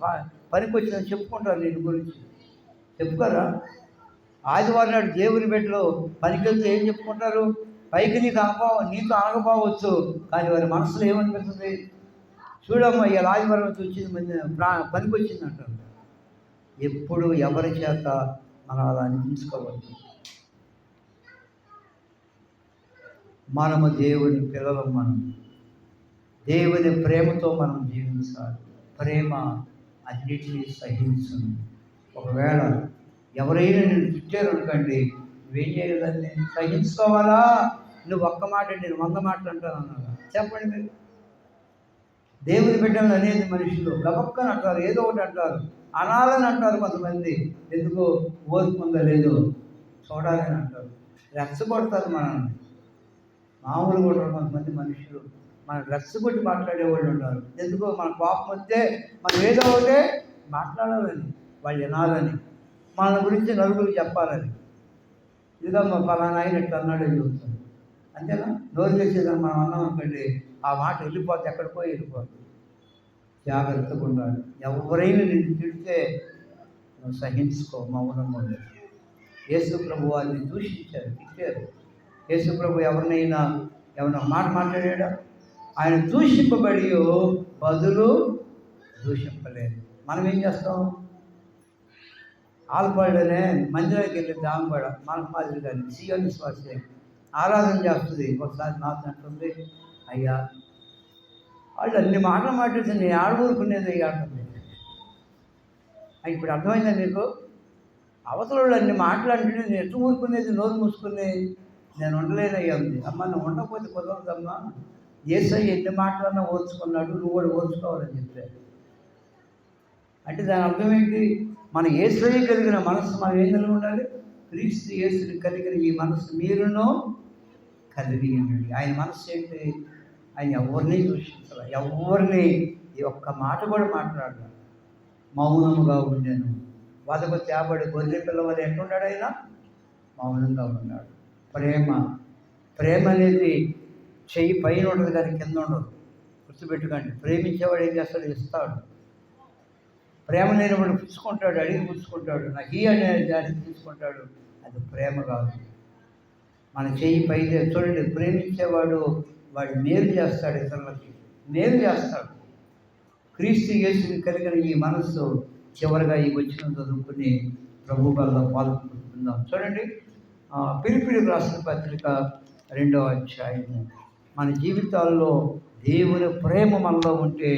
పనికి వచ్చిందని చెప్పుకుంటారు. నేను గురించి చెప్పుకోరా? ఆదివారం నాడు దేవుని బిడ్డలు పనికి వెళ్తే ఏం చెప్పుకుంటారు? పైకి నీతో అనకపోవచ్చు, కానీ వారి మనసులో ఏమనిపిస్తుంది? చూడమ్మా ఇలా ఆదివారం వచ్చి వచ్చింది, పనికి వచ్చింది అంటారు. ఎప్పుడు ఎవరి చేత మనం అలా అనిపించుకోవచ్చు. మనము దేవుని పిల్లలం. మనం దేవుని ప్రేమతో మనం జీవించాలి. ప్రేమ అన్నిటినీ సహించును. ఒకవేళ ఎవరైనా నేను తిట్టారు అనుకోండి, నువ్వేం చేయలేదని సహించుకోవాలా? నువ్వు ఒక్క మాట నేను 100 మాటలు అంటాను అన్నాను. చెప్పండి మీరు. దేవుని బిడ్డలు అనేది మనుషులు గబక్కని అంటారు, ఏదో ఒకటి అంటారు, అనాలని అంటారు. కొంతమంది ఎందుకో ఓర్పుందా లేదో చూడాలని అంటారు, రెచ్చగొడతారు మనల్ని. మామూలు కూడా కొంతమంది మనుషులు మన రెచ్చగొట్టి మాట్లాడేవాళ్ళు ఉన్నారు. ఎందుకో మన కోపం వస్తే మనం ఏదో ఒకటే మాట్లాడాలని, వాళ్ళు వినాలని, మన గురించి నలుగురికి చెప్పాలని. ఇదిగమ్మా పలానా ఆయన ఎట్లా అన్నాడు అని చెబుతాను. అంతేనా? నోరు చేసేదని మనం అన్నాం అనుకోండి, ఆ మాట వెళ్ళిపోతే ఎక్కడికో వెళ్ళిపోతుంది. జాగ్రత్తగా ఉండాలి. ఎవరైనా నిన్ను తిడితే నువ్వు సహించుకో, మౌనంగా ఉండదు. యేసు ప్రభు వారిని దూషించారు, తిట్టారు. యేసు ప్రభు ఎవరినైనా ఏమైనా మాట మాట్లాడా? ఆయన దూషింపబడి బదులు దూషింపలేదు. మనం ఏం చేస్తాం? ఆల్పాడనే మందిరానికి వెళ్ళి దామపడ మనకు మాదిరి కానీ సీఎం విశ్వాసే ఆరాధన చేస్తుంది. ఒకసారి నాకు అంటుంది, అయ్యా వాళ్ళు అన్ని మాటలు మాట్లాడితే నేను ఆడూరుకునేది అయ్యా అంటుంది. ఇప్పుడు అర్థమైందా మీకు? అవతల వాళ్ళు అన్ని మాట్లాడుతుంటే నేను ఎట్లా ఊరుకునేది, నోరు మూసుకునేది. నేను ఉండలేనయ్యా ఉంది. అమ్మ నువ్వు ఉండకపోతే కుదరదమ్మా, యేసయ్య ఎన్ని మాటలన్నా ఓర్చుకున్నాడు, నువ్వు కూడా ఓర్చుకోవాలని చెప్పారు. అంటే దాని అర్థం ఏంటి? మన యేసుని కలిగిన మనసు మనం ఏం కలిగి ఉండాలి? క్రీస్తు యేసుని కలిగిన ఈ మనసు మీరును కలిగి ఉండండి. ఆయన మనసు ఏంటి? ఆయన ఎవరిని దూషించాలి, ఎవరిని ఈ ఒక్క మాట కూడా మాట్లాడాలి. మౌనముగా ఉండేను, వదకు తేబడి గొర్రె పిల్లవని ఎట్లున్నాడు ఆయన? మౌనంగా ఉన్నాడు. ప్రేమ అనేది చెయ్యి పైన ఉండదు కానీ కింద ఉండదు. గుర్తుపెట్టుకోండి. ప్రేమించేవాడు ఏం చేస్తాడు? ఇస్తాడు. ప్రేమ లేనివాడు పుచ్చుకుంటాడు, అడిగి పుచ్చుకుంటాడు, నాకు ఈ అనే దాన్ని తీసుకుంటాడు. అది ప్రేమ కాదు. మన చెయ్యి పైన చూడండి, ప్రేమించేవాడు వాడు మేలు చేస్తాడు, ఇతరులకి మేలు చేస్తాడు. క్రీస్తు యేసుని కలిగిన ఈ మనస్సు చివరిగా ఈ వచ్చిన చదువుకుని ప్రభు వల్ల పాల్గొంటుందాం. చూడండి, ఫిలిప్పీయులకు రాసిన పత్రిక 2వ అధ్యాయము. మన జీవితాల్లో దేవుని ప్రేమ మనలో ఉంటే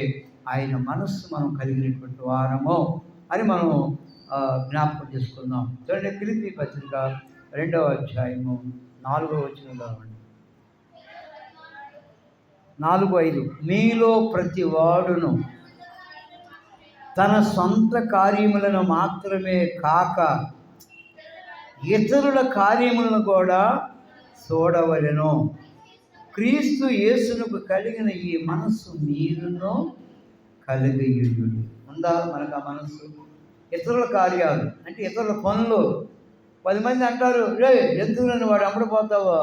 ఆయన మనస్సు మనం కలిగినటువంటి వారము అని మనం జ్ఞాపకం చేసుకుందాం. చూడండి, ఫిలిప్పీ పత్రిక 2వ అధ్యాయము 4వ వచనంలో 4-5. మీలో ప్రతి వాడును తన సొంత కార్యములను మాత్రమే కాక ఇతరుల కార్యములను కూడా చూడవలెను. క్రీస్తు యేసునకు కలిగిన ఈ మనస్సు మీరును కలిగియుండుడి. ఉందా మనకు ఆ మనస్సు? ఇతరుల కార్యాలు అంటే ఇతరుల పనులు. 10 మంది అంటారు, రే ఎందుకు నన్ను వాడు అమ్మడిపోతావో,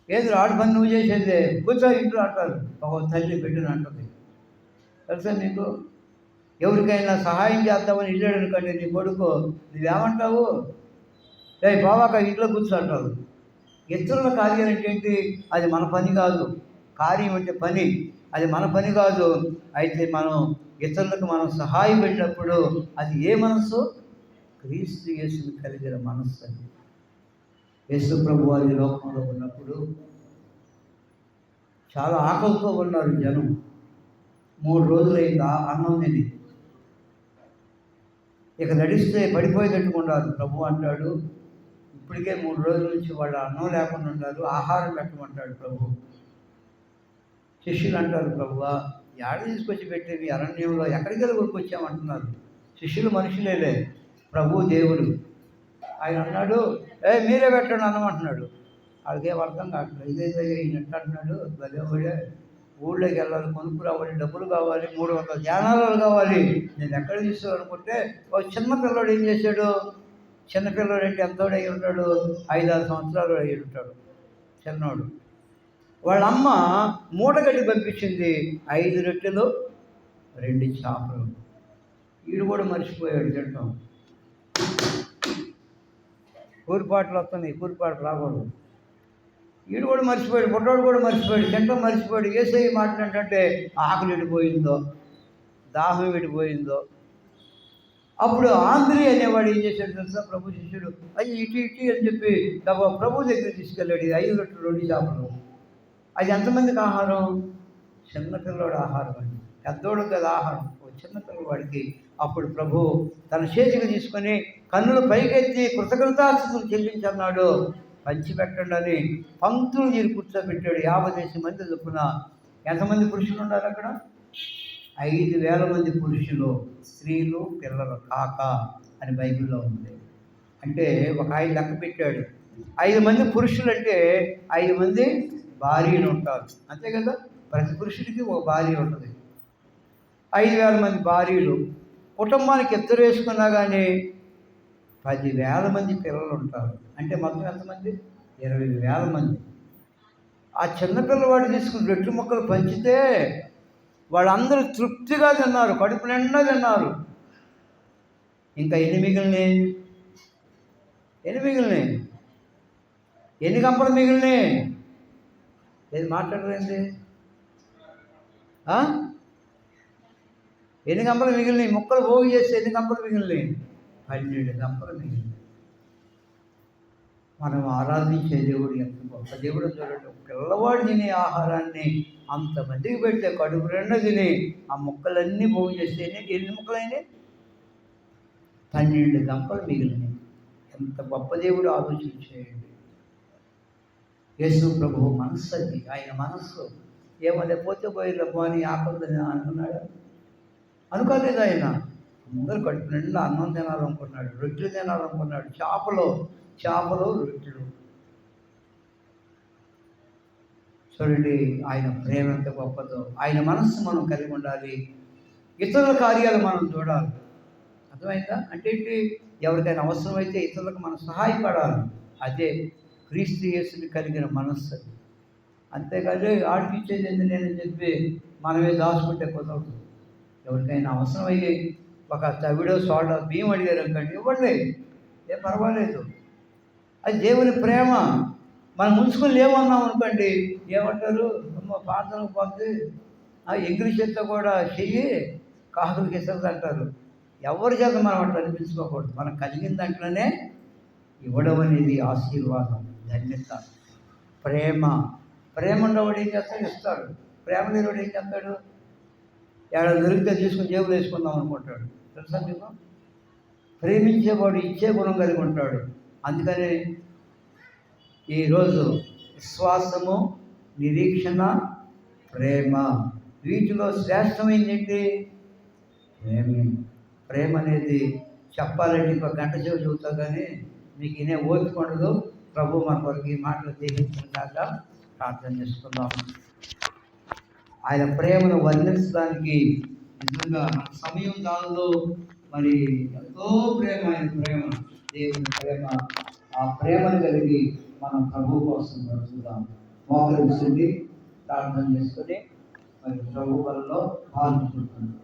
ఏది ఆడు పని నువ్వు చేసేదే, కూర్చో ఇంట్లో అంటారు. ఒక తల్లి బిడ్డను అంటుంది. తెలుసా మీకు? ఎవరికైనా సహాయం చేద్దామని వెళ్ళాడు అనుకోండి నీ కొడుకు, నువ్వేమంటావు? రే బావాక ఇంట్లో కూర్చో అంటావు. ఇతరుల కార్యాలు అంటే ఏంటి? అది మన పని కాదు. కార్యం అంటే పని, అది మన పని కాదు. అయితే మనం ఇతరులకు మనం సహాయపడినప్పుడు అది ఏ మనస్సు? క్రీస్తు యేసుని కలిగిన మనస్సు. అని యేసు ప్రభు వారి లోకంలో ఉన్నప్పుడు చాలా ఆకలితో ఉన్నారు జనం. 3 రోజులైంది అన్నం తిని. ఇక నడిస్తే పడిపోయేటట్టుకున్నారు. ప్రభు అంటాడు, ఇప్పటికే 3 రోజుల నుంచి వాళ్ళు అన్నం లేకుండా ఉంటారు, ఆహారం పెట్టమంటాడు ప్రభు. శిష్యులు అంటారు, ప్రభువా ఏడ తీసుకొచ్చి పెట్టేవి అరణ్యంలో, ఎక్కడికి వెళ్ళి కొనుక్కొచ్చామంటున్నారు. శిష్యులు మనుషులేలే, ప్రభు దేవుడు. ఆయన అన్నాడు, మీరే పెట్టండి అన్నం అంటున్నాడు. వాళ్ళకేం అర్థం కావట్లేదు. ఇదేదో ఈయనట్టు అంటున్నాడు, భలేవాడే, ఊళ్ళోకి వెళ్ళాలి, కొనుక్కు రావాలి, డబ్బులు కావాలి, 300 ధ్యానాలు కావాలి, నేను ఎక్కడ తీసుకోవాలనుకుంటే ఒక చిన్న పిల్లోడు ఏం చేశాడు? చిన్నపిల్లడు అంటే ఎంతోడు అయ్యి ఉంటాడు? 5-6 సంవత్సరాలు అయ్యి ఉంటాడు చిన్నోడు. వాళ్ళ అమ్మ మూటగడ్డి పంపించింది, 5 రొట్టెలు 2 చేపలు. వీడు కూడా మర్చిపోయాడు తింటాం. కూరిపాట్లు వస్తున్నాయి, కూరిపాట్లు రాకూడదు. వీడు కూడా మర్చిపోయాడు, పుట్టోడు కూడా మర్చిపోయాడు, తింటాం మర్చిపోయాడు. యేసయ్య మాట్లాడంటే ఆకలి విడిపోయిందో, దాహం విడిపోయిందో. అప్పుడు ఆంధ్రీ అనేవాడు ఏం చేశాడు తెలుసా? ప్రభు శిష్యుడు అయ్యి ఇటు అని చెప్పి ప్రభు దగ్గర తీసుకెళ్ళాడు. 5 రొట్టెలు 2 చేపలు. అది ఎంతమందికి ఆహారం? చిన్నపిల్లవాడు ఆహారం అండి, పెద్దోడు కదా ఆహారం. చిన్నపిల్లవాడికి అప్పుడు ప్రభు తన చేతికి తీసుకొని కన్నులు పైకెత్తి కృతజ్ఞతాస్తుతులు చెల్లించన్నాడు. పంచిపెట్టండి అని పంక్తులు తీరు కూర్చోబెట్టాడు. 50 మంది చొప్పున. ఎంతమంది పురుషులు ఉన్నారు అక్కడ? 5,000 మంది పురుషులు, స్త్రీలు, పిల్లలు కాక అని బైబిల్లో ఉంది. అంటే ఒక ఆయన లెక్క పెట్టాడు, 5 మంది పురుషులు అంటే 5 మంది భార్యలు ఉంటారు, అంతే కదా? ప్రతి పురుషుడికి ఒక భార్య ఉంటుంది. 5,000 మంది భార్యలు. కుటుంబానికి 2 వేసుకున్నా కానీ 10,000 మంది పిల్లలు ఉంటారు. అంటే మొత్తం ఎంతమంది? 20,000 మంది. ఆ చిన్నపిల్లవాడు తీసుకుని రొట్టె ముక్కలు పంచితే వాళ్ళందరూ తృప్తిగా తిన్నారు, కడుపు నిండా తిన్నారు. ఇంకా ఎన్ని మిగిలినాయి? ఎన్ని గంపలు మిగిలినాయి? ఏది మాట్లాడరేంటి? ఎన్ని గంపలు మిగిలినాయి? ముక్కలు పోగు చేస్తే ఎన్ని గంపలు మిగిలినాయి? 12 గంపలు మిగిలినాయి. మనం ఆరాధించే దేవుడు ఎంత గొప్ప దేవుడు చూడండి. పిల్లవాడు తినే ఆహారాన్ని అంతమందికి పెడితే కడుపు నిండా తిని ఆ ముక్కలన్నీ పోగు చేస్తే ఎన్ని ముక్కలైనాయి? 12 గంపలు మిగిలినాయి. ఎంత గొప్ప దేవుడు ఆలోచించేయండి. యేసు ప్రభువు మనస్సు అది, ఆయన మనస్సు. ఏమదే పోతే పోయిన పోని ఆకలి అనుకున్నాడు? అనుకోలేదు ఆయన. అందరూ కడుపు నిండా అన్నం తినాలనుకున్నాడు, రొట్టెలు తినాలనుకున్నాడు, చేపలు రొట్టెలు. చూడండి ఆయన ప్రేమ ఎంత గొప్పదో. ఆయన మనస్సు మనం కలిగి ఉండాలి. ఇతరుల కార్యాలు మనం చూడాలి. అర్థమైందా? అంటే ఏంటి? ఎవరికైనా అవసరమైతే ఇతరులకు మనం సహాయపడాలి. అదే క్రీస్తు యేసుని కలిగిన మనస్సు. అంతేకాదు ఆడికి ఇచ్చేది ఏంది నేనని చెప్పి మనమే దాచుకుంటే కుదరదు. ఎవరికైనా అవసరమయ్యి ఒక తవిడో సోడా బియ్యం అడిగారు అనుకోండి, ఇవ్వండి, ఏం పర్వాలేదు. అది దేవుని ప్రేమ. మనం ముంచుకొని లేవన్నాం అనుకోండి, ఏమంటారు? అమ్మ ప్రార్థనకు పోతే ఆ ఎగిరి చేత కూడా చెయ్యి కాకులకి ఇస్తుంది అంటారు. ఎవరి చేత మనం అట్లా అనిపించుకోకూడదు. మనం కలిగిన దాంట్లోనే ఇవ్వడం అనేది ఆశీర్వాదం, ధన్యత. ప్రేమ ఉన్నవాడు ఏం చేస్తాడు? ఇస్తాడు. ప్రేమ లేనివాడు ఏం చేస్తాడు? ఏడాది దొరికితే తీసుకుని జేబులు వేసుకుందాం అనుకుంటాడు. తెలుసా మీకు? ప్రేమించేవాడు ఇచ్చే గుణం కలిగి ఉంటాడు. అందుకని ఈరోజు విశ్వాసము, నిరీక్షణ, ప్రేమ, వీటిలో శ్రేష్టమైంది ఏంటి? ప్రేమ అనేది చెప్పాలంటే ఒక గంట సేపు చెబుతా కానీ మీకు ఇనే ఓపిక ఉండదు. ప్రభు మన కొరకు ఈ మాటలు దీవించాక ప్రార్థన చేసుకుందాం. ఆయన ప్రేమను వర్ణించడానికి నిజంగా మన సమయం దానిలో మరి ఎంతో ప్రేమ, ఆయన ప్రేమ, దేవుని ప్రేమ. ఆ ప్రేమను కలిగి మనం ప్రభు కోసం నడుచుకుందాం. మోకరించండి, ప్రార్థన చేసుకొని మరి ప్రభు వల్ల పాల్గొంటున్నాం.